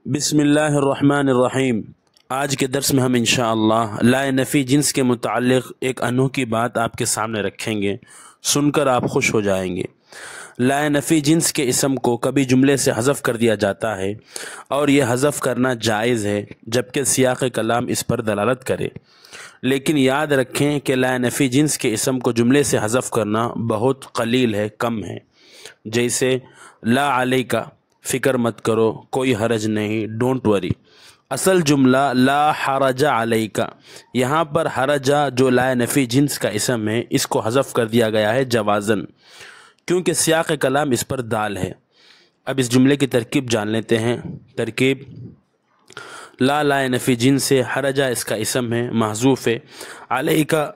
بسم اللہ الرحمن الرحیم۔ آج کے درس میں ہم انشاءاللہ لا نفی جنس کے متعلق ایک انوکھی بات آپ کے سامنے رکھیں گے، سن کر آپ خوش ہو جائیں گے۔ لا نفی جنس کے اسم کو کبھی جملے سے حذف کر دیا جاتا ہے اور یہ حذف کرنا جائز ہے جبکہ سیاق کلام اس پر دلالت کرے، لیکن یاد رکھیں کہ لا نفی جنس کے اسم کو جملے سے حذف کرنا بہت قلیل ہے، کم ہے۔ جیسے لا علیکہ، فکر مت کرو، کوئی حرج نہیں، ڈونٹ وری۔ اصل جملہ لا حرج علیکہ، یہاں پر حرجہ جو لا نفی جنس کا اسم ہے اس کو حذف کر دیا گیا ہے جوازن، کیونکہ سیاق کلام اس پر دال ہے۔ اب اس جملے کی ترکیب جان لیتے ہیں۔ ترکیب: لا نفی جنس سے، حرجہ اس کا اسم ہے، محذوف ہے، علیکہ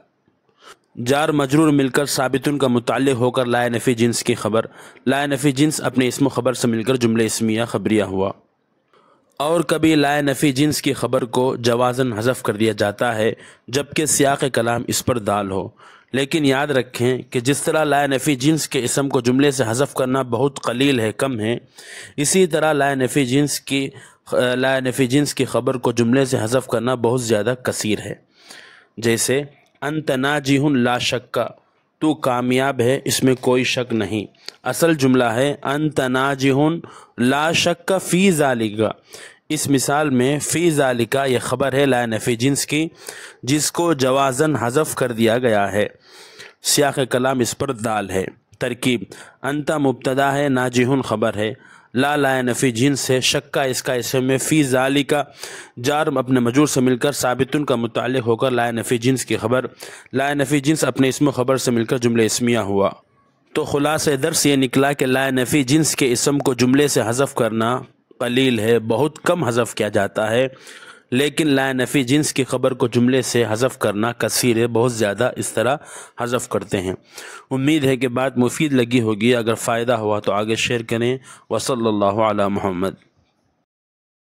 جار مجرور مل کر ثابتن کا متعلق ہو کر لا نفی جنس کی خبر، لا نفی جنس اپنے اسم و خبر سے مل کر جملہ اسمیہ خبریہ ہوا۔ اور کبھی لا نفی جنس کی خبر کو جوازن حذف کر دیا جاتا ہے جبکہ سیاق کلام اس پر دال ہو، لیکن یاد رکھیں کہ جس طرح لا نفی جنس کے اسم کو جملے سے حذف کرنا بہت قلیل ہے، کم ہے، اسی طرح لا نفی جنس کی خبر کو جملے سے حذف کرنا بہت زیادہ کثیر ہے۔ جیسے انت ناجح لا شک، تو کامیاب ہے، اس میں کوئی شک نہیں۔ اصل جملہ ہے انت ناجح لا شک فی ذالک۔ اس مثال میں فی ذالک یہ خبر ہے لا نفی جنس کی جس کو جوازن حذف کر دیا گیا ہے، سیاق کلام اس پر دال ہے۔ ترکیب: انت مبتدا ہے، ناجح خبر ہے، لا نفی جنس ہے، شکا اس کا اسم ہے، فی ذالک جار اپنے مجرور سے مل کر ثابتن کا متعلق ہو کر لا نفی جنس کی خبر، لا نفی جنس اپنے اسم و خبر سے مل کر جملہ اسمیہ ہوا۔ تو خلاصہ درس یہ نکلا کہ لا نفی جنس کے اسم کو جملے سے حذف کرنا قلیل ہے، بہت کم حذف کیا جاتا ہے، لیکن لا نفی جنس کی خبر کو جملے سے حذف کرنا کثیر ہے، بہت زیادہ اس طرح حذف کرتے ہیں۔ امید ہے کہ بات مفید لگی ہوگی، اگر فائدہ ہوا تو آگے شیئر کریں۔ وصلی اللہ علی محمد۔